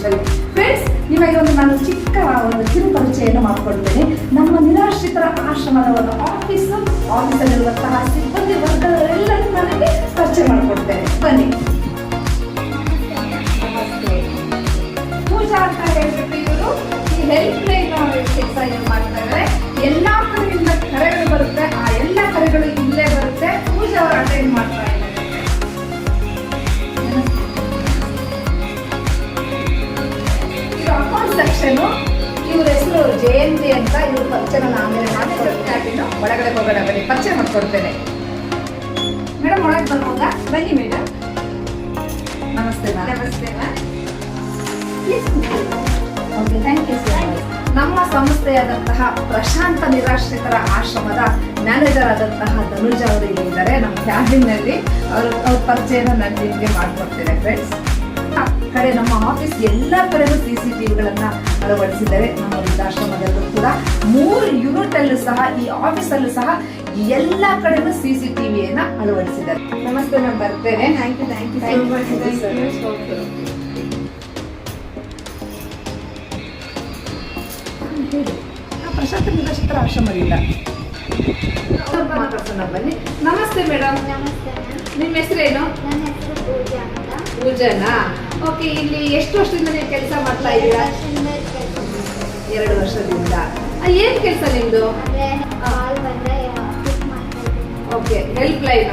Rajeshwari. Friends, ನಿಮಗೆ ನಾನು ಚಿಕ್ಕ ಕಿರು ಪರಿಚಯವನ್ನು ಮಾಡಿಕೊಡ್ತೇನೆ. ನಮ್ಮ ನಿರಾಶ್ರಿತರ ಆಶ್ರಮದ ಒಂದು ಆಫೀಸಲ್ಲಿರುವಂತಹ ಸಿಬ್ಬಂದಿ ವರ್ಗದವರೆಲ್ಲರೂ ನನಗೆ ಪರಿಚಯ ಮಾಡಿಕೊಡ್ತೇನೆ. ಬನ್ನಿ. ಪೂಜಾ ಅಂತ ಹೇಳ್ಬಿಟ್ಟು ಇವರು ಈ ಹೆಲ್ಪ್ ಲೈನ್ ಕೆಲಸ ಏನು ಮಾಡ್ತಾ ಇದ್ದಾರೆ. ಎಲ್ಲಾ ಕಡೆಯಿಂದ ಕರೆಗಳು ಬರುತ್ತೆ, ಆ ಎಲ್ಲ ಕರೆಗಳು ಇಲ್ಲೇ ಬರುತ್ತೆ. ಪೂಜಾ ಅವರು ಅಟೆಂಡ್ ಮಾಡ್ತಾ ಇದ್ದಾರೆ. ಇದು ಅಕೌಂಟ್ ಸೆಕ್ಷನ್. ಇವ್ರ ಹೆಸರು ಜಯಂತಿ ಅಂತ. ಇವ್ರ ಪರಿಚಯ ಆಮೇಲೆ ಮಾಡ್ಕೊಡ್ತೀನಿ. ಒಳಗಡೆ ಹೋಗೋಣ, ಬನ್ನಿ ಪರಿಚಯ ಮಾಡ್ಕೊಡ್ತೇನೆ. ಮೇಡಮ್ ಒಳಗೆ ಬರ್ಬೋದಾ? ಬನ್ನಿ ಮೇಡಮ್. ನಮಸ್ತೆ ಮ್ಯಾಮ್. ನಮಸ್ತೆ ma'am. Okay, thank you so much. ನಮ್ಮ ಸಂಸ್ಥೆಯಾದಂತಹ ಪ್ರಶಾಂತ ನಿರಾಶ್ರಿತರ ಆಶ್ರಮದ ಮ್ಯಾನೇಜರ್ ಆದಂತಹ ಧನುಜ ಅವರು ಇಲ್ಲಿದ್ದಾರೆ ನಮ್ಮ ಕ್ಯಾಬಿನ್ನಲ್ಲಿ. ಅವ್ರ ಪರಿಚಯನ ನಾನು ನಿಮಗೆ ಮಾಡ್ಕೊಡ್ತೇನೆ. ಫ್ರೆಂಡ್ಸ್, ಕಡೆ ನಮ್ಮ ಆಫೀಸ್ ಎಲ್ಲ ಕಡೆನೂ CCTVಗಳನ್ನ ಅಳವಡಿಸಿದ್ದಾರೆ. ನಮ್ಮ ವೃದ್ಧಾಶ್ರಮದಲ್ಲೂ ಕೂಡ 3 ಯೂನಿಟ್ ಅಲ್ಲೂ ಸಹ, ಈ ಆಫೀಸಲ್ಲೂ ಸಹ ಎಲ್ಲ ಕಡೆನೂ CCTVಯನ್ನ ಅಳವಡಿಸಿದ್ದಾರೆ. ನಮಸ್ತೆ, ನಾನು ಬರ್ತೇನೆ. Thank you. ಪ್ರಶಾಂತ ನಿರಾಶ್ರಿತರ ಆಶ್ರಮದಿಂದ ಮಾತಾಡ್ಸೋಣ, ಬನ್ನಿ. ನಮಸ್ತೆ ಮೇಡಮ್. ನಮಸ್ತೆ. ನಿಮ್ಮ ಹೆಸರೇನು? ನನ್ನ ಹೆಸರು ಪೂಜಾ ಅಂತ. ಪೂಜಾನಾ? ಓಕೆ. ಇಲ್ಲಿ ಎಷ್ಟು ವರ್ಷದಿಂದ ನೀವು ಕೆಲಸ ಮಾಡ್ತಾ ಇದ್ದೀರಾ? 2 ವರ್ಷದಿಂದ. ಏನ್ ಕೆಲಸ ನಿಮ್ದು? Okay, help line.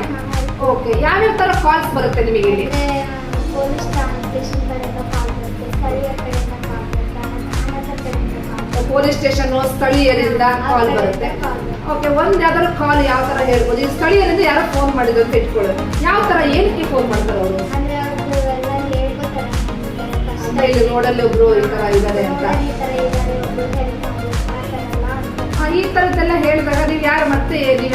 ಓಕೆ, ಯಾವ್ಯಾವ ತರ ಕಾಲ್ಸ್ ಬರುತ್ತೆ ನಿಮಗೆ ಇಲ್ಲಿ? ಪೊಲೀಸ್ ಸ್ಟೇಷನ್ ಕಡೆಯಿಂದ ಕಾಲ್ ಬರುತ್ತೆ, ಸ್ಥಳೀಯ ಕಡೆಯಿಂದ ಕಾಲ್ ಬರುತ್ತೆ, ಪೊಲೀಸ್ ಸ್ಟೇಷನ್ ಸ್ಥಳೀಯರಿಂದ ಕಾಲ್ ಬರುತ್ತೆ. ಓಕೆ, ಒಂದ್ ಯಾವ್ದಾದ್ರು ಕಾಲ್ ಯಾವ ತರ ಹೇಳ್ಬೋದು? ಈ ಸ್ಥಳೀಯರಿಂದ ಯಾರೋ ಫೋನ್ ಮಾಡಿದ್ರು ಅಂತ ಇಟ್ಕೊಳ್ಳೋದು. ಯಾವ ತರ ಏನಕ್ಕೆ ಫೋನ್ ಮಾಡ್ತಾರೆ ಅವರು? ಅಂದ್ರೆ ಅವ್ರು ಎಲ್ಲ ಹೇಳ್ಕೊತಾರೆ, ಇಲ್ಲಿ ನೋಡಲ್ಲಿ ಒಬ್ರು ಈ ತರ ಇದ್ದಾರೆ ಅಂತ. ಈ ತರದ್ದೆಲ್ಲ ಹೇಳಿದಾಗ ನೀವು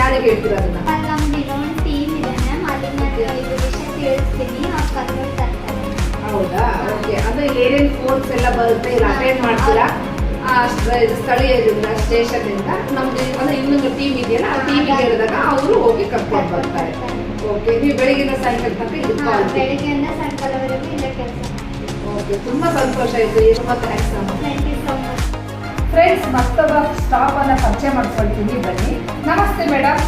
ಯಾರಿಗೆ ಹೇಳ್ತೀರಾ ಅದನ್ನ? ನಮ್ದು ಇನ್ನೊಂದು ಟೀಮ್ ಇದೆ ಮ್ಯಾಮ್, ಅಲ್ಲಿ ನಾನು ಇದು ವಿಷಯ ತಿಳಿಸ್ತೀನಿ, ಅವ್ರು ಕರ್ಕೊಂಡು ತರ್ತಾರೆ. ಹೌದಾ? ಓಕೆ. ಅಂದ್ರೆ ಏನೇನು ಫೋನ್ಸ್ ಎಲ್ಲ ಬರುತ್ತೆ ಇಲ್ಲಿ ಅಟೆಂಡ್ ಮಾಡ್ತೀರಾ? ಸ್ಥಳೀಯರಿಂದ ಸ್ಟೇಷನ್ ಇಂದ ನಮ್ದು ಅಂದ್ರೆ ಇನ್ನೊಂದು ಟೀಮ್ ಇದೆಯಲ್ಲ, ಆ ಟೀಮಿಗೆ ಹೇಳಿದಾಗ ಅವರು ಹೋಗಿ ಕರ್ಕೊಂಡು ಬರ್ತಾರೆ. ಓಕೆ, ನೀವು ಬೆಳಗಿನ ಸಾಯಂಕಾಲ ತನಕ ಇದು ಕಾಲ್? ಬೆಳಗ್ಗೆಯಿಂದ ಸಾಯಂಕಾಲವರೆಗೂ ಇಲ್ಲ ಕೆಲಸ. ಓಕೆ, ತುಂಬಾ ಸಂತೋಷ ಆಯ್ತು. ತುಂಬಾ thanks. Thank you so much. Friends, ಮತ್ತೊಬ್ಬ ಸ್ಟಾಫ್ ಅನ್ನ ಪರಿಚಯ ಮಾಡ್ಕೊಳ್ತೀನಿ, ಬನ್ನಿ. ನಮಸ್ತೆ ಮೇಡಮ್.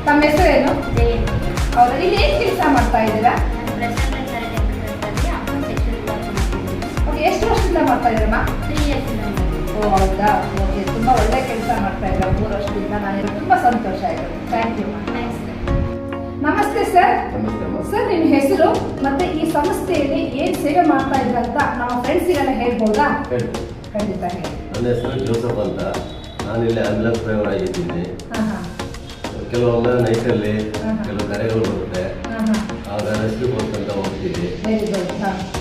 ತಮ್ಮ ಹೆಸರೇನು? ಹೌದಾ? ಇಲ್ಲಿ ಏನ್ ಕೆಲಸ ಮಾಡ್ತಾ ಇದ್ದೀರಾ? ಓಕೆ, ಎಷ್ಟು ವರ್ಷದಿಂದ ಮಾಡ್ತಾ ಇದ್ದೀರಮ್ಮ? 3 years. ಓ, ಹೌದಾ? ಓಕೆ, ತುಂಬಾ ಒಳ್ಳೆ ಕೆಲಸ ಮಾಡ್ತಾ ಇದ್ದೀರಾ 3 ವರ್ಷದಿಂದ. ನನಗೆ ತುಂಬಾ ಸಂತೋಷ ಆಯಿತು. Thank you. ನಮಸ್ತೆ ಸರ್. ಸರ್, ನಿಮ್ಮ ಹೆಸರು ಮತ್ತೆ ಈ ಸಂಸ್ಥೆಯಲ್ಲಿ ಏನ್ ಸೇವೆ ಮಾಡ್ತಾ ಇದ್ರ ಅಂತ ನಮ್ಮ ಫ್ರೆಂಡ್ಸಿಗೆಲ್ಲ ಹೇಳ್ಬೋದಾ? ಖಂಡಿತ ಹೇಳಿ. ನನ್ನ ಹೆಸರು ಜೋಸಫ್ ಅಂತ. ನಾನಿಲ್ಲಿ ಆಂಬ್ಯುಲೆನ್ಸ್ ಡ್ರೈವರ್ ಆಗಿದ್ದೀನಿ. ಕೆಲವೊಮ್ಮೆ ನೈಟಲ್ಲಿ ಕೆಲವು ಕರೆಗಳು ಬರುತ್ತೆ, ಆಗ ರೆಸ್ಕ್ಯೂ ಅಂತ ಹೋಗ್ತೀವಿ.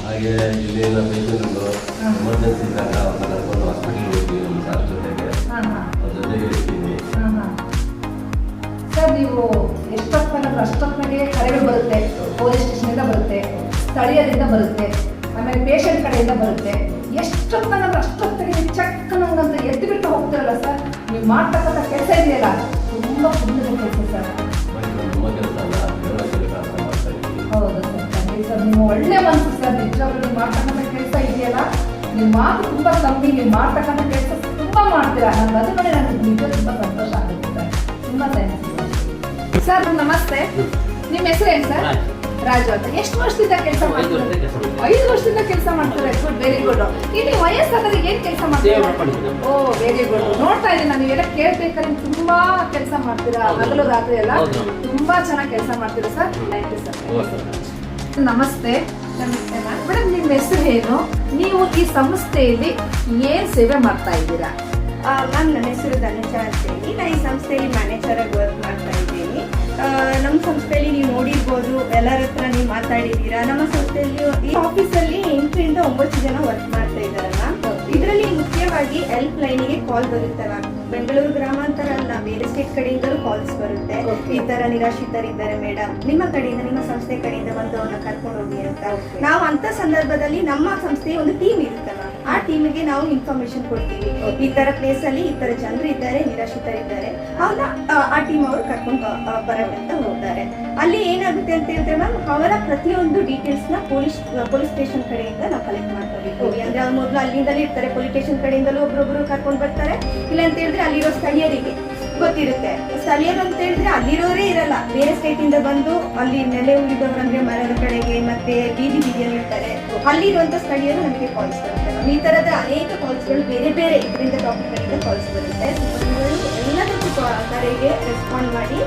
ಹಾಗೆ ಇಲ್ಲಿನ ಪೇಷಂಟ್ಗಳು ಎಮರ್ಜೆನ್ಸಿ ಇದ್ದಾಗ ಅವ್ರನ್ನ ಕರ್ಕೊಂಡು ಹಾಸ್ಪಿಟಲ್ ಹೋಗ್ತೀವಿ ನಮ್ಮ ಸಾರ್ ಜೊತೆಗೆ. ಅವ್ರ ಜೊತೆಗೆ ಇರ್ತೀವಿ. ಸರ್, ನೀವು ಎಷ್ಟೊತ್ತನಾಗ ಅಷ್ಟೊತ್ತಿನಾಗೆ ಕರೆಗಳು ಬರುತ್ತೆ. ಪೊಲೀಸ್ ಸ್ಟೇಷನಿಂದ ಬರುತ್ತೆ, ಸ್ಥಳೀಯರಿಂದ ಬರುತ್ತೆ, ಆಮೇಲೆ ಪೇಷಂಟ್ ಕಡೆಯಿಂದ ಬರುತ್ತೆ. ಎಷ್ಟೊತ್ತನಾಗ ಅಷ್ಟೊತ್ತಿಗೆ ಚಕ್ಕನಂಗಂತ ಎದ್ದು ಬಿಟ್ಟು ಹೋಗ್ತಿರಲ್ಲ ಸರ್. ನೀವು ಮಾಡ್ತಕ್ಕಂಥ ಕೆಲಸ ಇದೆಯಲ್ಲ, ತುಂಬ ಪುಣ್ಯದ ಕೆಲಸ ಸರ್. ನಮ್ಮ ಕೆಲಸ ಅಲ್ಲ, ದೇವರ ಕೆಲಸ ಅಂತ ಮಾಡ್ತಾ ಇದ್ದೀವಿ. ಹೌದು ಸರ್, ಖಂಡಿತ ಸರ್. ನೀವು ಒಳ್ಳೆ ಮನಸ್ಸು ಸರ್. ನಿಜವಾಗ್ಲೂ ನೀವು ಮಾಡ್ತಕ್ಕಂಥ ಕೆಲಸ ಇದೆಯಲ್ಲ, ನೀವು ಮಾತು ತುಂಬ ಕಮ್ಮಿ, ನೀವು ಮಾಡ್ತಕ್ಕಂಥ ಕೆಲಸ ತುಂಬ ಮಾಡ್ತೀರಾ. ನನಗೆ ಅದು ನೋಡಿ ನನಗೆ ನಿಜ ತುಂಬ ಸಂತೋಷ ಆಗುತ್ತೆ ಸರ್. ತುಂಬ ಥ್ಯಾಂಕ್ಸ್ ಸರ್. ನಮಸ್ತೆ. ನಿಮ್ಮ ಹೆಸರೇನು ಸರ್? ರಾಜು ಅಂತ. ಎಷ್ಟು ವರ್ಷದಿಂದ ಕೆಲಸ ಮಾಡ್ತೀರಾ? 5 ವರ್ಷದಿಂದ ಕೆಲಸ ಮಾಡ್ತಾರೆ. Good, very good. ಇಲ್ಲಿ ವಯಸ್ಸಾದ್ರೆ ಏನ್ ಕೆಲಸ ಮಾಡ್ತೀರಾ? ಓ, ವೆರಿ ಗುಡ್. ನೋಡ್ತಾ ಇದ್ದೀನಿ ನಾನು, ಎಲ್ಲ ಕೇಳ್ಬೇಕಾದ್ರೆ ತುಂಬಾ ಕೆಲಸ ಮಾಡ್ತೀರಾ, ಹಗಲು ರಾತ್ರಿ ಎಲ್ಲ ತುಂಬಾ ಚೆನ್ನಾಗಿ ಕೆಲಸ ಮಾಡ್ತೀರಾ ಸರ್. Thank you sir. ನಮಸ್ತೆ. ನಮಸ್ತೆ ಮೇಡಮ್. ನಿಮ್ಮ ಹೆಸರು ಏನು? ನೀವು ಈ ಸಂಸ್ಥೆಯಲ್ಲಿ ಏನ್ ಸೇವೆ ಮಾಡ್ತಾ ಇದ್ದೀರಾ? ಮ್ಯಾಮ್, ನನ್ನ ಹೆಸರು ಧನುಜ ಅಂತೇಳಿ. ನಾನು ಈ ಸಂಸ್ಥೆಯಲ್ಲಿ ಮ್ಯಾನೇಜರ್ ಆಗಿ ವರ್ಕ್ ಮಾಡ್ತಾ ಇದ್ದೀನಿ. ನಮ್ಮ ಸಂಸ್ಥೆಯಲ್ಲಿ ನೀವು ನೋಡಿರ್ಬೋದು, ಎಲ್ಲರ ಹತ್ರ ನೀವು ಮಾತಾಡಿದ್ದೀರಾ. ನಮ್ಮ ಸಂಸ್ಥೆಯಲ್ಲಿ ಈ ಆಫೀಸಲ್ಲಿ 8 ರಿಂದ 9 ಜನ ವರ್ಕ್ ಮಾಡ್ತಾ ಇದ್ದಾರಲ್ಲ. ಇದರಲ್ಲಿ ಮುಖ್ಯವಾಗಿ ಹೆಲ್ಪ್ ಲೈನಿಗೆ ಕಾಲ್ ಬರುತ್ತೆ ಮ್ಯಾಮ್. ಬೆಂಗಳೂರು ಗ್ರಾಮಾಂತರ ಅಲ್ಲ, ಬೇರೆ ಸ್ಟೇಟ್ ಕಡೆಯಿಂದಲೂ ಕಾಲ್ಸ್ ಬರುತ್ತೆ. ಈ ತರ ನಿರಾಶ್ರಿತರಿದ್ದಾರೆ ಮೇಡಮ್, ನಿಮ್ಮ ಕಡೆಯಿಂದ, ನಿಮ್ಮ ಸಂಸ್ಥೆ ಕಡೆಯಿಂದ ಬಂದು ಅವ್ರನ್ನ ಕರ್ಕೊಂಡು ಹೋಗಿ ಅಂತ. ನಾವು ಅಂತ ಸಂದರ್ಭದಲ್ಲಿ ನಮ್ಮ ಸಂಸ್ಥೆಯ ಒಂದು ಟೀಮ್ ಇರುತ್ತೆ ಮ್ಯಾಮ್. ಆ ಟೀಮಿಗೆ ನಾವು ಇನ್ಫಾರ್ಮೇಶನ್ ಕೊಡ್ತೀವಿ. ಈ ತರ ಪ್ಲೇಸ್ ಅಲ್ಲಿ ಈ ತರ ಜನರು ಇದ್ದಾರೆ, ನಿರಾಶ್ರಿತರಿದ್ದಾರೆ, ಅವ್ರನ್ನ ಆ ಟೀಮ್ ಅವರು ಕರ್ಕೊಂಡು ಬರಬೇಕಂತ ಹೋಗ್ತಾರೆ. ಅಲ್ಲಿ ಏನಾಗುತ್ತೆ ಅಂತ ಹೇಳಿದ್ರೆ ಮ್ಯಾಮ್ ಅವರ ಪ್ರತಿಯೊಂದು ಡೀಟೇಲ್ಸ್ನ ಪೊಲೀಸ್ ಸ್ಟೇಷನ್ ಕಡೆಯಿಂದ ನಾವು ಕಲೆಕ್ಟ್ ಮಾಡ್ಕೋಬೇಕು. ಅಂದ್ರೆ ಅವ್ರು ಮೊದಲು ಅಲ್ಲಿಂದಲೇ ಇರ್ತಾರೆ, ಪೊಲೀಸ್ ಸ್ಟೇಷನ್ ಕಡೆಯಿಂದಲೂ ಒಬ್ಬೊಬ್ರು ಕರ್ಕೊಂಡು ಬರ್ತಾರೆ. ಇಲ್ಲ ಅಂತ ಹೇಳಿದ್ರೆ ಅಲ್ಲಿರೋ ಸ್ಥಳೀಯರಿಗೆ ಗೊತ್ತಿರುತ್ತೆ. ಸ್ಥಳೀಯರು ಅಂತ ಹೇಳಿದ್ರೆ ಅಲ್ಲಿರೋರೇ ಇರಲ್ಲ, ಬೇರೆ ಸ್ಟೇಟ್ ಇಂದ ಬಂದು ಅಲ್ಲಿ ನೆಲೆ ಉಳಿದವರು ಅಂದ್ರೆ ಮರದ ಕಡೆಗೆ ಮತ್ತೆ ಬೀದಿಯಲ್ಲಿ ಇರ್ತಾರೆ, ಅಲ್ಲಿರುವಂತ ಸ್ಥಳೀಯರು ನಮಗೆ ಕಾಲ್ಸ್ ಬರುತ್ತೆ. ಈ ತರದ ಅನೇಕ ಕಾಲ್ಸ್ಗಳು ಬೇರೆ ಬೇರೆ ಇದರಿಂದ ಟಾಪಿಕ್ಗಳಿಂದ ಕಾಲ್ಸ್ ಬರುತ್ತೆ. ಸಿಬ್ಬಂದಿಗಳು ಎಲ್ಲದಕ್ಕೂ ಕರೆಗೆ ರೆಸ್ಪಾಂಡ್ ಮಾಡಿ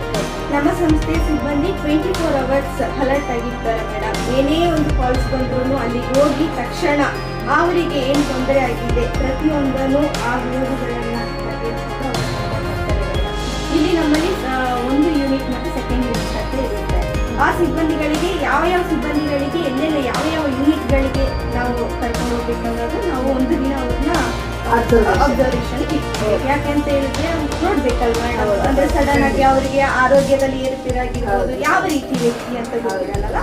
ನಮ್ಮ ಸಂಸ್ಥೆ ಸಿಬ್ಬಂದಿ 24 hours ಅಲರ್ಟ್ ಆಗಿರ್ತಾರೆ ಮೇಡಮ್. ಏನೇ ಒಂದು ಕಾಲ್ಸ್ ಬಂದ್ರು ಅಲ್ಲಿ ಹೋಗಿ ತಕ್ಷಣ ಅವರಿಗೆ ಏನು ತೊಂದರೆ ಆಗಿದೆ ಪ್ರತಿಯೊಂದನ್ನು ಆ ವಿರೋಧಿಗಳನ್ನ ಇಲ್ಲಿ ನಮ್ಮಲ್ಲಿ ಒಂದು ಯೂನಿಟ್ ಮತ್ತು ಸೆಕೆಂಡ್ ಯೂನಿಟ್ ಅಂತ ಇರುತ್ತೆ. ಆ ಸಿಬ್ಬಂದಿಗಳಿಗೆ ಯಾವ ಸಿಬ್ಬಂದಿಗಳಿಗೆ ಎಲ್ಲೆಲ್ಲ ಯಾವ ಯೂನಿಟ್ಗಳಿಗೆ ನಾವು ಕರ್ಕೊಂಡು ಹೋಗ್ಬೇಕು ಅನ್ನೋದು ನಾವು ಒಂದು ದಿನ ಅವ್ರನ್ನ ಅಬ್ಸರ್ವೇಷನ್ ಇಟ್ತೀವಿ. ಯಾಕೆಂತ ಹೇಳಿದ್ರೆ ನೋಡ್ಬೇಕಲ್ವಾ, ಅಂದ್ರೆ ಸಡನ್ ಆಗಿ ಅವರಿಗೆ ಆರೋಗ್ಯದಲ್ಲಿ ಏರುಪೇರಾಗಿರ್ಬೋದು, ಯಾವ ರೀತಿ ವ್ಯಕ್ತಿ ಅಂತ ಗೊತ್ತಿರಲ್ಲ.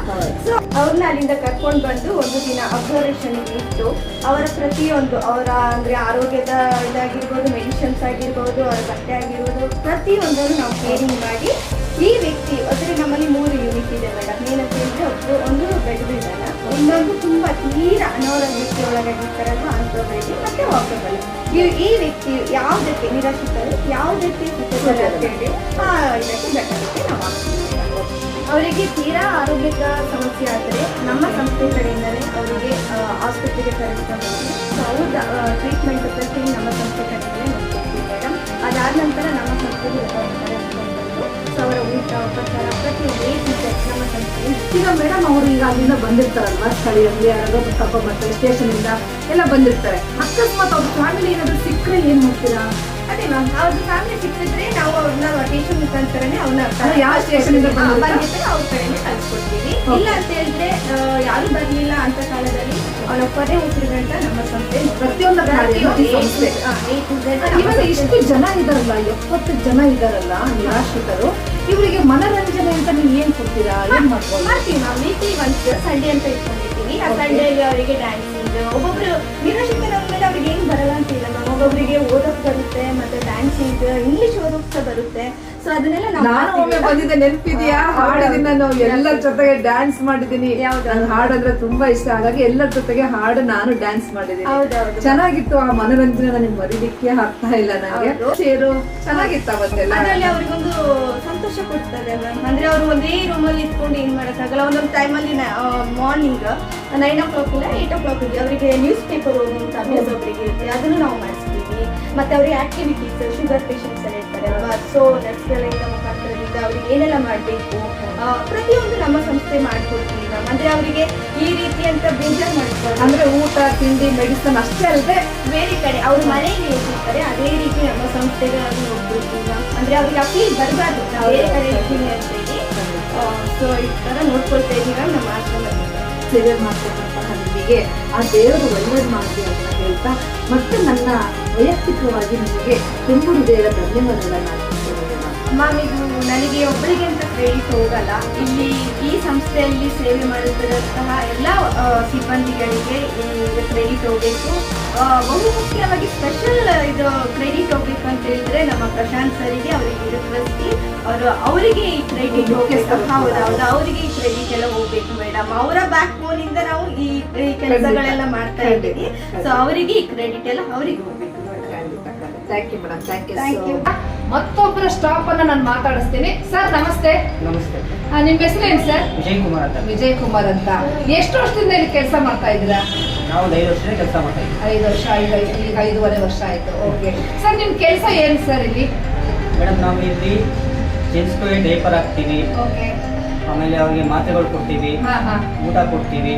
ಸೊ ಅವ್ರನ್ನ ಅಲ್ಲಿಂದ ಕರ್ಕೊಂಡು ಬಂದು ಒಂದು ದಿನ ಅಬ್ಸರ್ವೇಷನ್ ಇಟ್ಟು ಅವರ ಪ್ರತಿಯೊಂದು ಅವರ ಅಂದ್ರೆ ಆರೋಗ್ಯದ ಇದಾಗಿರ್ಬೋದು, ಮೆಡಿಸಿನ್ಸ್ ಆಗಿರ್ಬೋದು, ಅವರ ಬಟ್ಟೆ ಆಗಿರ್ಬೋದು, ಪ್ರತಿಯೊಂದನ್ನು ನಾವು ಕೇರಿಂಗ್ ಮಾಡಿ ಈ ವ್ಯಕ್ತಿ ಅಂದ್ರೆ ನಮ್ಮಲ್ಲಿ 3 ಯೂನಿಟ್ ಇದೆ ಮೇಡಮ್. ಏನಂತ ಹೇಳಿದ್ರೆ ಒಂದು ಬೆಡ್ ಇದ್ದಾನ, ಇನ್ನೊಂದು ತುಂಬಾ ತೀರಾ ಅನಾರೋಗ್ಯಕ್ಕೆ ಒಳಗಾಗಿರ್ತಾರಲ್ವ ಅಂಥವ್ರಿಗೆ, ಮತ್ತೆ ವಾಕಬಲ್. ಈ ವ್ಯಕ್ತಿ ಯಾವುದಕ್ಕೆ ನಿರಾಶ್ರಿತರು ಯಾವುದಕ್ಕೆ ಸುತ್ತಲ ಅಂತೇಳಿ ಆ ಇದಕ್ಕೆ ಬೆಟ್ಟಕ್ಕೆ ನಾವು ಹಾಕ್ತೀವಿ. ಅವರಿಗೆ ತೀರಾ ಆರೋಗ್ಯದ ಸಮಸ್ಯೆ ಆದರೆ ನಮ್ಮ ಸಂಸ್ಥೆ ಕಡೆಯಿಂದಲೇ ಅವರಿಗೆ ಆಸ್ಪತ್ರೆಗೆ ಕರೆದುಕೊಂಡು ಹೋಗಿ ಅವ್ರ ಟ್ರೀಟ್ಮೆಂಟ್ ಪ್ರತಿ ನಮ್ಮ ಸಂಸ್ಥೆ ಕಡೆಯಿಂದಲೇ ನೋಡ್ಕೊಡ್ತೀವಿ ಮೇಡಮ್. ಅದಾದ ನಂತರ ನಮ್ಮ ಸಂಸ್ಥೆಗೆ ಕರೆದುಕೊಂಡು ಸೊ ಅವರ ಊಟ ಉಪಚಾರ ಪ್ರತಿಯೊಂದು ನಮ್ಮ ಸಂಸ್ಥೆ. ಈಗ ಮೇಡಮ್ ಅವರು ಈಗ ಅಲ್ಲಿಂದ ಬಂದಿರ್ತಾರಲ್ವಾ, ಸ್ಥಳೀಯರಲ್ಲಿ ಯಾರಾದ್ರೂ ಕರ್ಕೊಂಡು ಬರ್ತಾರೆ, ಸ್ಟೇಷನ್ ಇಂದ ಎಲ್ಲ ಬಂದಿರ್ತಾರೆ. ಅಕಸ್ಮಾತ್ ಅವ್ರ ಫ್ಯಾಮಿಲಿ ಏನಾದ್ರು ಸಿಕ್ಕರೆ ಏನ್ ಮಾಡ್ತೀರಾ? ಅದೇ ಮ್ಯಾಮ್, ಅವ್ರ ಫ್ಯಾಮಿಲಿ ಸಿಕ್ಕಿದ್ರೆ ನಾವು ಅವ್ರನ್ನ ಸ್ಟೇಷನ್ ಮುಖಾಂತರನೇ ಯಾವ ಸ್ಟೇಷನ್ ಇಂದ ಬಂದಿರ್ತಾರೆ ಅವ್ರ ಕಡೆನೇ ಕಳ್ಸಿಕೊಡ್ತೀವಿ. ಇಲ್ಲ ಅಂತ ಹೇಳಿದ್ರೆ ಯಾರು ಬರ್ಲಿಲ್ಲ ಅಂತ ಕಾಲದಲ್ಲಿ ಅವನ ಕೊನೆ ಉಸಿರುಗಂಟ ನಮ್ಮ ಸಂಸ್ಥೆ ಪ್ರತಿಯೊಂದು ಇವಾಗ ಇಷ್ಟು ಜನ ಇದಾರಲ್ಲ, 70 ಜನ ಇದಾರಲ್ಲ ನಿರಾಶ್ರಿತರು, ಇವರಿಗೆ ಮನರಂಜನೆ ಅಂತ ನೀವು ಏನ್ ಕೊಡ್ತೀರಾ? ಏನ್ ಮಾಡ್ತೀವಿ ನಾವು. ವೀಕ್ಲಿ ಒನ್ಸ್ ಸಂಡೇ ಅಂತ ಇಟ್ಕೊಂಡಿರ್ತೀವಿ. ಆ ಸಂಡೇಲಿ ಅವರಿಗೆ ಡ್ಯಾನ್ಸಿಂಗ್, ಒಬ್ಬೊಬ್ರು ನಿರಾಶ್ರಿತರ ಮೇಲೆ ಅವ್ರಿಗೆ ಏನು ಬರಲ್ಲ ಅಂತ ಇಲ್ಲ ಮ್ಯಾಮ್. ಒಬ್ಬೊಬ್ಬರಿಗೆ ಓದೋಕ್ ಬರುತ್ತೆ, ಮತ್ತೆ ಡ್ಯಾನ್ಸಿಂಗ್, ಇಂಗ್ಲಿಷ್ ಓದೋಕ್ ಸಹ ಬರುತ್ತೆ. ಸೊ ಅದನ್ನೆಲ್ಲ ನಾನು ಒಮ್ಮೆ ಬಂದಿದ್ದೆ, ನೆನಪಿದ್ಯಾ? ಹಾಡಿದ್ದೀನಿ ನಾನು, ಎಲ್ಲರ ಜೊತೆಗೆ ಡ್ಯಾನ್ಸ್ ಮಾಡಿದ್ದೀನಿ. ನಂಗೆ ಹಾಡಂದ್ರೆ ತುಂಬಾ ಇಷ್ಟ, ಹಾಗಾಗಿ ಎಲ್ಲರ ಜೊತೆಗೆ ಹಾಡು ನಾನು ಡ್ಯಾನ್ಸ್ ಮಾಡಿದ್ದೀನಿ. ಹೌದೌದು, ಚೆನ್ನಾಗಿತ್ತು. ಆ ಮನೋರಂಜನೆ ನನಗೆ ಮರಿಲಿಕ್ಕೆ ಆಗ್ತಾ ಇಲ್ಲ ನನಗೆ. ಸೇರು ಚೆನ್ನಾಗಿತ್ತು ಅವತ್ತೆಲ್ಲ. ಅದರಲ್ಲಿ ಅವ್ರಿಗೊಂದು ಸಂತೋಷ ಕೊಡ್ತದೆ ಮ್ಯಾಮ್. ಅಂದ್ರೆ ಅವರು ಒಂದೇ ರೂಮಲ್ಲಿ ಇಟ್ಕೊಂಡು ಏನ್ ಮಾಡಕ್ಕಾಗಲ್ಲ. ಒಂದೊಂದು ಟೈಮಲ್ಲಿ ಮಾರ್ನಿಂಗ್ 9 o'clock ಇಲ್ಲ 8 o'clock ಅವರಿಗೆ ನ್ಯೂಸ್ ಪೇಪರ್ ಓದುವಂತ ಅಭ್ಯಾಸ ಒಬ್ಬರಿಗೆ ಇರುತ್ತೆ, ಅದನ್ನು ನಾವು ಮಾಡಿಸ್ತೀವಿ. ಮತ್ತೆ ಅವರಿಗೆ ಆಕ್ಟಿವಿಟೀಸ್, ಶುಗರ್ ಪೇಷಂಟ್ಸ್ ಎಲ್ಲ ಇರ್ತಾರೆ ಅಲ್ವಾ, ಸೊ ನರ್ಸ್ಗಳಿಂದ ಮುಖಾಂತರದಿಂದ ಅವ್ರಿಗೆ ಏನೆಲ್ಲ ಮಾಡಬೇಕು ಪ್ರತಿಯೊಂದು ನಮ್ಮ ಸಂಸ್ಥೆ ಮಾಡ್ಕೊಡ್ತೀವಿ ಮ್ಯಾಮ್. ಅಂದ್ರೆ ಅವರಿಗೆ ಈ ರೀತಿ ಅಂತ ಬೇಜಾರು ಮಾಡ್ತಾರೆ. ಅಂದ್ರೆ ಊಟ ತಿಂಡಿ ಮೆಡಿಸನ್ ಅಷ್ಟೇ ಅಲ್ಲದೆ ಬೇರೆ ಕಡೆ ಅವ್ರ ಮನೆಯಲ್ಲಿ ಇರ್ತಾರೆ, ಅದೇ ರೀತಿ ನಮ್ಮ ಸಂಸ್ಥೆಗೆ ಹೋಗ್ಬಿಡ್ತೀವಿ ಮ್ಯಾಮ್. ಅಂದ್ರೆ ಅವ್ರಿಗೆ ಆ ಫೀಲ್ ಬರಬಾರ್ದು ನಾವು ಬೇರೆ ಕಡೆ ಇರ್ತೀನಿ ಅಂತ ಹೇಳಿ. ಸೊ ಈ ತರ ನೋಡ್ಕೊಳ್ತಾ ಇದೀವಿ ಮ್ಯಾಮ್ ನಮ್ಮ ಆಶ್ರಮದಲ್ಲಿ. ಸೇವೆ ಮಾಡ್ತಕ್ಕಂತಹ ನಿಮಗೆ ಆ ದೇವರು ಒಳ್ಳೇದು ಮಾಡಲಿ ಅಂತ ಹೇಳ್ತಾ, ಮತ್ತೆ ನನ್ನ ವೈಯಕ್ತಿಕವಾಗಿ ನಿಮಗೆ ತುಂಬ ಹೃದಯದ ಧನ್ಯವಾದಗಳನ್ನ ಮ್ಯಾಮ್. ಇದು ನನಗೆ ಒಬ್ಬರಿಗೆ ಅಂತ ಕ್ರೆಡಿಟ್ ಹೋಗಲ್ಲ. ಇಲ್ಲಿ ಈ ಸಂಸ್ಥೆಯಲ್ಲಿ ಸೇವೆ ಮಾಡುತ್ತಿರುವಂತಹ ಎಲ್ಲ ಸಿಬ್ಬಂದಿಗಳಿಗೆ ಕ್ರೆಡಿಟ್ ಹೋಗಬೇಕು. ಬಹು ಮುಖ್ಯವಾಗಿ ಸ್ಪೆಷಲ್ ಇದು ಕ್ರೆಡಿಟ್ ಹೋಗ್ಬೇಕು ಅಂತ ಹೇಳಿದ್ರೆ ನಮ್ಮ ಪ್ರಶಾಂತ್ ಸರಿಗೆ, ಅವರಿಗೆ ರಿಕ್ವೆಸ್ಟಿ ಅವರಿಗೆ ಈ ಕ್ರೆಡಿಟ್ ಹೋಗ್ಬೇಕು. ಹೌದೌದು, ಅವರಿಗೆ ಈ ಕ್ರೆಡಿಟ್ ಎಲ್ಲ ಹೋಗ್ಬೇಕು ಮೇಡಮ್. ಅವರ ಬ್ಯಾಕ್ ಬೋನ್ ಇಂದ ನಾವು ಈ ಕೆಲಸಗಳೆಲ್ಲ ಮಾಡ್ತಾ ಇದ್ದೀವಿ. ಸೊ ಅವರಿಗೆ ಈ ಕ್ರೆಡಿಟ್ ಎಲ್ಲ ಅವರಿಗೆ ಹೋಗ್ಬೇಕು. Thank you madam, thank you. ಮತ್ತೊಬ್ಬರ ಸ್ಟಾಪ್ ಅನ್ನ ನಾನು ಮಾತಾಡಿಸ್ತೀನಿ. ಸರ್ ನಮಸ್ತೆ. ನಮಸ್ತೆ. ನಿಮ್ಮ ಹೆಸರು ಏನು ಸರ್? ವಿಜಯ್ ಕುಮಾರ್ ಅಂತ. ವಿಜಯ್ ಕುಮಾರ್ ಅಂತ. ಎಷ್ಟು ವರ್ಷದಿಂದ ಇಲ್ಲಿ ಕೆಲಸ ಮಾಡ್ತಾ ಇದ್ದೀರಾ? ನಾವು 5 ವರ್ಷದಿಂದ ಕೆಲಸ ಮಾಡ್ತಾ ಇದ್ದೀವಿ. 5 ವರ್ಷ, ಈಗ 5.5 ವರ್ಷ ಆಯ್ತು. ಓಕೆ ಸರ್, ನಿಮ್ಮ ಕೆಲಸ ಏನು ಸರ್ ಇಲ್ಲಿ? ಮೇಡಮ್, ನಾವು ಇಲ್ಲಿ ಜೆಂಟ್ಸ್ಗೆ ಡೈಪರ್ ಹಾಕ್ತೀವಿ, ಓಕೆ, ಆಮೇಲೆ ಅವ್ರಿಗೆ ಮಾತ್ರೆಗಳು ಕೊಡ್ತೀವಿ, ಊಟ ಕೊಡ್ತೀವಿ,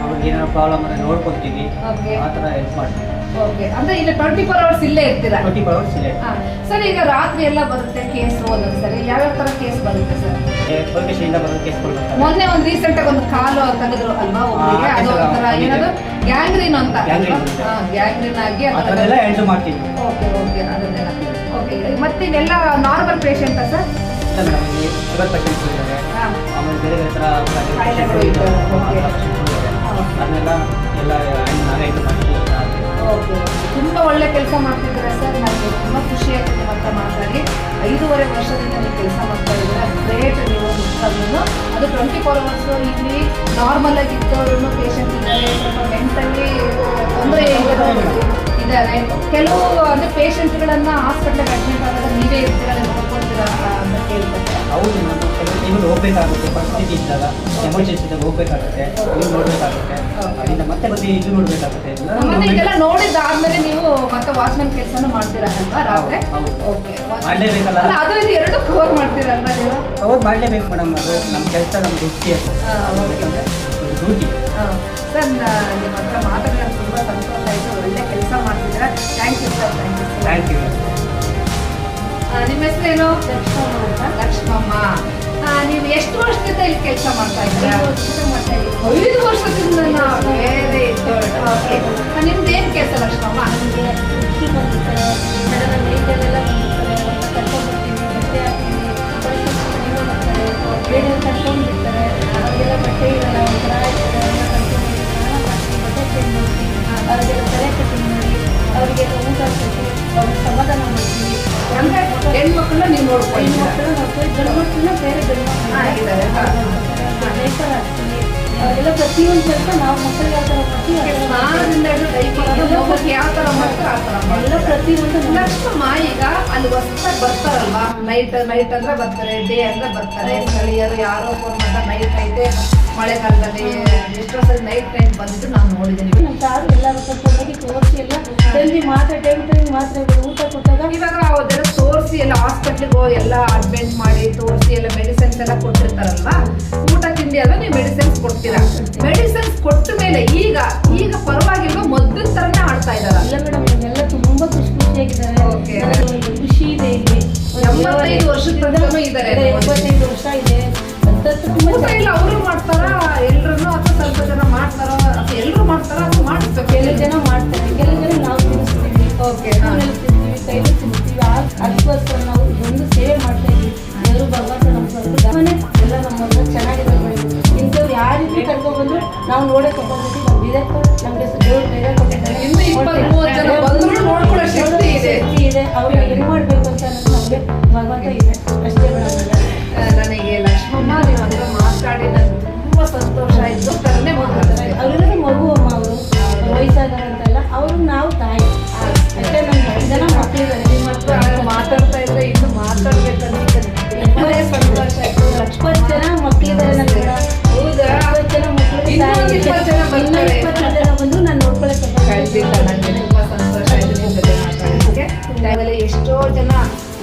ಅವ್ರಿಗೆ ಏನಾದ್ರು ಪ್ರಾಬ್ಲಮ್ ಅಂದರೆ ನೋಡ್ಕೊತೀವಿ, ಓಕೆ, ಆ ಥರ ಹೆಲ್ಪ್ ಮಾಡ್ತೀವಿ. ಓಕೆ. ಅಂದ್ರೆ ಇಲ್ಲಿ 24 hours ಇಲ್ಲೇ ಇರ್ತೀರಾ? 24 hours ಇಲ್ಲೇ. ಸರ್, ಈಗ ರಾತ್ರಿ ಎಲ್ಲ ಬರುತ್ತೆ ಕೇಸ್ ಒಂದೊಂದ್ಸರಿ. ಯಾವ್ಯಾವ ತರ ಕೇಸ್ ಬರುತ್ತೆ ಸರ್? ಪೊಲೀಸ್ ಇಂದ ಬರೋದು ಕೇಸ್ಗಳು ಬರ್ತಾರೆ. ಮೊನ್ನೆ ಒಂದು ರೀಸೆಂಟ್ ಆಗಿ ಒಂದು ಕಾಲು ತೆಗೆದ್ರು ಅಲ್ವಾ ಒಬ್ಬರಿಗೆ, ಅದು ಒಂಥರ ಏನದು ಗ್ಯಾಂಗ್ರೀನ್ ಅಂತ, ಗ್ಯಾಂಗ್ರೀನ್ ಆಗಿ ಅದನ್ನೆಲ್ಲ ಹ್ಯಾಂಡಲ್ ಮಾಡ್ತೀವಿ. ಓಕೆ ಓಕೆ, ಅದನ್ನೆಲ್ಲ ಓಕೆ. ಮತ್ತೆ ಇದೆಲ್ಲ ನಾರ್ಮಲ್ ಪೇಷಂಟಾ ಸರ್? ಇಲ್ಲ ಮೇಡಮ್, ಇಲ್ಲಿ ಶುಗರ್ ಪೇಷಂಟ್ಸ್ ಇದ್ದಾರೆ, ಆಮೇಲೆ ಬೇರೆ ಬೇರೆ ಥರ ಕಾಯಿಲೆಗಳು ಇದ್ದಾರೆ. ಓಕೆ, ಅದನ್ನೆಲ್ಲ ಎಲ್ಲ ನಾವೇ ಹ್ಯಾಂಡಲ್ ಮಾಡ್ತೀವಿ. ಓಕೆ, ತುಂಬಾ ಒಳ್ಳೆ ಕೆಲಸ ಮಾಡ್ತಿದ್ದೀರಾ ಸರ್. ನನಗೆ ತುಂಬಾ ಖುಷಿ ಆಗ್ತದೆ ಅಂತ ಮಾತಾಡಿ. 5.5 ವರ್ಷದಿಂದ ನೀವು ಕೆಲಸ ಮಾಡ್ತಾ ಇದ್ದೀರಾ. ಗ್ರೇಟ್ ನೀವು. ಅದು 24 ಅವರ್ಸು ಇಲ್ಲಿ ನಾರ್ಮಲ್ ಆಗಿ ಇದ್ದವರು ಪೇಷಂಟ್ ಇದ್ದಾರೆ, ಸ್ವಲ್ಪ ಮೆಂಟಲಿ ತೊಂದರೆ ಇದ್ದಾರೆ. ಕೆಲವು ಅಂದರೆ ಪೇಷಂಟ್ಗಳನ್ನು ಹಾಸ್ಪಿಟ್ಲಿಗೆ ಅಡ್ಮಿಟ್ ಆದಾಗ ನೀವೇ ಇರ್ತೀರ, ನೋಡ್ಕೊಳ್ತೀರಾ ಅಂತ ಕೇಳ್ತಾರೆ. ಹೌದು, ನಾನು ಕೆಲವು ಟೈಮಲ್ಲಿ ಹೋಗ್ಬೇಕಾಗುತ್ತೆ, ಪರಿಸ್ಥಿತಿ ಇದ್ದಾಗ ಎಮರ್ಜೆನ್ಸಿ ಇದ್ದಾಗ ಹೋಗ್ಬೇಕಾಗುತ್ತೆ, ನೀವು ನೋಡಬೇಕಾಗುತ್ತೆ, ಅಲ್ಲಿಂದ ಮತ್ತೆ ಬಂದು ಇದು ನೋಡಬೇಕಾಗುತ್ತೆ. ಮತ್ತೆ ಇದೆಲ್ಲ ನೋಡಿದ್ದಾದ್ಮೇಲೆ ನೀವು ಮತ್ತೆ ವಾಚ್ಮನ್ ಕೆಲಸನೂ ಮಾಡ್ತೀರಾ ಅಲ್ವಾ ರಾತ್ರಿ? ಓಕೆ, ಮಾಡಲೇಬೇಕಲ್ಲ, ಅದು ಇದು ಎರಡು ಕವರ್ ಮಾಡ್ತೀರಲ್ವಾ ನೀವು? ಕವರ್ ಮಾಡಲೇಬೇಕು ಮೇಡಮ್, ಅದು ನಮ್ಮ ಕೆಲಸ, ನಮ್ಮ ಡ್ಯೂಟಿ ಡ್ಯೂಟಿ. ಸರ್, ನಿಮ್ಮ ಹತ್ರ ಮಾತಾಡೋದು ತುಂಬ ಸಂತೋಷ ಆಯಿತು. ಒಳ್ಳೆ ಕೆಲಸ ಮಾಡ್ತಿದ್ದೀರಾ. Thank you sir. Thank you. ನಿಮ್ಮ ಹೆಸರೇನು? ಲಕ್ಷ್ಮಮ್ಮ. ನೀವು ಎಷ್ಟು ವರ್ಷದಿಂದ ಇಲ್ಲಿ ಕೆಲಸ ಮಾಡ್ತಾ ಇದ್ದೀರಾ? 5 ವರ್ಷದಿಂದ. Very good. ಓಕೆ, ನಿಮ್ದು ಏನು ಕೆಲಸ ಲಕ್ಷ್ಮಮ್ಮ? ಅವರಿಗೆಲ್ಲ ತಲೆ ಕಟ್ಟಿ ಮಾಡಿ ಅವರಿಗೆಲ್ಲ ಊಟ ಕೊಟ್ಟು ಅವ್ರಿಗೆ ಸಮಾಧಾನ ಮಾಡ್ತೀವಿ. ಅಂದರೆ ಹೆಣ್ಮಕ್ಳನ್ನ ನೀವು ನೋಡ್ಕೊಳ್ಳಿ. ಹೆಣ್ಮಕ್ಳು ನೋಡ್ತೀವಿ, ಗಂಡು ಮಕ್ಕಳನ್ನ ಬೇರೆ ಗಂಡು ಆಗಿದ್ದಾರೆ. ಡೈಪರ್ ಹಾಕ್ತೀವಿ. ಅವರೆಲ್ಲ ಪ್ರತಿಯೊಂದು ಕೆಲಸ ನಾವು ಮಕ್ಕಳಿಗೆ ಯಾವ ಥರ ಮಾಡ್ತೀವಿ ಸ್ನಾನದಿಂದ ಹಿಡಿದು ಡೈಪರ್ ಯಾವ ಥರ ಮಾಡ್ತಾರೆ ಆ ಥರ ಎಲ್ಲ ಪ್ರತಿಯೊಂದು ಲಕ್ಷ್ಮಮ್ಮ. ಈಗ ಅಲ್ಲಿ ಹೊಸ್ದಾಗಿ ಬರ್ತಾರಲ್ವಾ, ನೈಟ್ ಅಂದ್ರೆ ಬರ್ತಾರೆ, ಡೇ ಅಂದ್ರೆ ಬರ್ತಾರೆ. ಸ್ಥಳೀಯರು ಯಾರೋ ಫೋನ್ ಮಾಡ್ತಾರೆ, ನೈಟ್ ಐತೆ, ಮಳೆಗಾಲದಲ್ಲಿ ಎಷ್ಟೋ ಸರಿ ನೈಟ್ ಬಂದಿದ್ದು ನಾನು ನೋಡಿದ್ದೀನಿ. ನಮ್ಮ ಸಾರು ಎಲ್ಲರೂ ಕರ್ಕೊಂಡೋಗಿ ತೋರಿಸಿ ಎಲ್ಲ ಜಲ್ದಿ ಮಾತ್ರೆ ಟೈಮ್ ಮಾತ್ರೆಗಳು ಊಟ ಕೊಟ್ಟಾಗ ಇವಾಗ ಅದೆಲ್ಲ ತೋರಿಸಿ ಎಲ್ಲ ಹಾಸ್ಪಿಟ್ಲಿಗೆ ಹೋಗಿ ಎಲ್ಲ ಅಡ್ಮಿಟ್ ಮಾಡಿ ತೋರಿಸಿ ಎಲ್ಲ ಮೆಡಿಸಿನ್ಸ್ ಎಲ್ಲ ಕೊಟ್ಟಿರ್ತಾರಲ್ವಾ, ಊಟ ತಿಂಡಿ ಅಲ್ಲ ನೀವು ಮೆಡಿಸಿನ್ಸ್ ಕೊಡ್ತೀರಾ. ಮೆಡಿಸಿನ್ಸ್ ಕೊಟ್ಟ ಮೇಲೆ ಈಗ ಪರವಾಗಿಲ್ವಾ? ಮೊದಲ ಥರನೇ ಆಡ್ತಾ ಇದ್ದಾರಾ? ಇಲ್ಲ ಮೇಡಮ್, ಇವನ್ನೆಲ್ಲ ತುಂಬ ಖುಷಿಯಾಗಿದ್ದಾರೆ. Okay. ನನಗೆ ಖುಷಿ ಇದೆ. ಇಲ್ಲಿ 85 ವರ್ಷದ ತನಕನೂ ಇದ್ದಾರೆ. 85 ವರ್ಷ ಇದೆ. ಊಟ ಇಲ್ಲ ಅವರು ಮಾಡ್ತಾರಾ ಎಲ್ರು, ಅಥವಾ ಸ್ವಲ್ಪ ಜನ ಮಾಡ್ತಾರೋ, ಅಥವಾ ಎಲ್ಲರೂ ಮಾಡ್ತಾರಾ, ಅಥವಾ ಮಾಡಿಸ್ಬೇಕು? ಕೆಲವು ಜನ ಮಾಡ್ತಾರೆ, ಕೆಲವು ಜನ ನಾವು ತಿನ್ನಿಸ್ತೀವಿ. ಓಕೆ, ಆಮೇಲೆ ತಿಂತೀವಿ, ಕೈಲಿ ತಿಂತೀವಿ. ಅದಕ್ಕೋಸ್ಕರ ನಾವು ಒಂದು ಸೇವೆ ಮಾಡ್ತಾ ಇದ್ವಿ. ದೇವರು ಭಗವಂತ ನಮ್ಮ ಸ್ವಲ್ಪ ಗಮನ ಎಲ್ಲ ನಮ್ಮ ಚೆನ್ನಾಗಿದ್ದಾರೆ. ಇಂಥವ್ರು ಯಾರಿಗೂ ಕರ್ಕೊಬಂದ್ರು ನಾವು ನೋಡಕ್ಕೆ ಹೋಗ್ಬಿಟ್ಟು ನಮಗೆ ದೇವ್ರು ಧೈರ್ಯ ಕೊಟ್ಟಿದ್ದಾರೆ. ಇನ್ನು 20-30 ಜನ ಬಂದ್ರು ನೋಡ್ಕೊಳ್ಳೋ ಶಕ್ತಿ ಇದೆ. ಅವ್ರಿಗೆ ಏನು ಮಾಡಬೇಕು ಅಂತ ಅನ್ನೋದು ನಮಗೆ ಭಗವಂತ ಇದೆ ಅಷ್ಟೇ ಮೇಡಮ್. ನನಗೆ ಲಕ್ಷ್ಮಮ್ಮ ನಿಮ್ಮ ಹತ್ರ ಮಾತಾಡಿ ನನಗೆ ತುಂಬ ಸಂತೋಷ ಆಯಿತು. ಥರನೇ ಮಾತಾಡ್ತಾರೆ. ಅವರೆಲ್ಲ ಮಗು ಅಮ್ಮ, ಅವರು ವಯಸ್ಸಾದವರಂತೆಲ್ಲ ಅವರು ನಾವು ತಾಯಿ ಅಷ್ಟೇ. ನಮ್ಗೆ 10 ಜನ ಮಕ್ಕಳಿದ್ದಾರೆ. ನಿಮ್ಮ ಹತ್ರ ಮಾತಾಡ್ತಾ ಇದ್ರೆ ಇನ್ನು ಮಾತಾಡ್ಬೇಕಂತ ತುಂಬಾನೇ ಸಂತೋಷ ಆಯ್ತು. 20 ಜನ ಮಕ್ಕಳಿದ್ದಾರೆ ನನಗೆ. ಹೌದಾ? 20 ಜನ ಮಕ್ಕಳು, ಇನ್ನೊಂದು 20 ಜನ ಬರ್ತಾರೆ. 20 ಜನ ಬಂದು ನಾನು ನೋಡ್ಕೊಳಕ್ಕೆ ಖಂಡಿತ ನನಗೆ ತುಂಬ ಸಂತೋಷ ಆಯಿತು ನಿಮ್ಮ ಜೊತೆ ಮಾತಾಡೋದಕ್ಕೆ. ಆಮೇಲೆ ಎಷ್ಟೋ ಜನ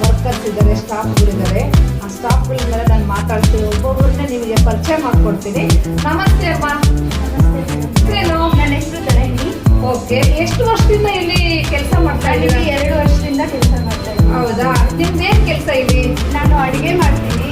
ವರ್ಕರ್ಸ್ ಇದ್ದಾರೆ, ಸ್ಟಾಫ್ಗಳಿದ್ದಾರೆ. ಆ ಸ್ಟಾಫ್ಗಳಿಂದ ನಾನು ಮಾತಾಡ್ತೀನಿ. ಒಬ್ಬೊಬ್ಬರನ್ನೇ ನಿಮಗೆ ಪರಿಚಯ ಮಾಡ್ಕೊಡ್ತೀನಿ. ನಮಸ್ತೆ ಅಮ್ಮ. ಏನು? ನನ್ನ ಹೆಸರು ಧರಣಿ. ಓಕೆ, ಎಷ್ಟು ವರ್ಷದಿಂದ ಇಲ್ಲಿ ಕೆಲಸ ಮಾಡ್ತಾ ಇಲ್ಲಿ ಇದ್ದೀರಾ? 2 ವರ್ಷದಿಂದ ಕೆಲಸ ಮಾಡ್ತಾ ಇದ್ದೀನಿ. ಹೌದಾ? ನಿಮ್ದೇನು ಕೆಲಸ ಇಲ್ಲಿ? ನಾನು ಅಡುಗೆ ಮಾಡ್ತೀನಿ.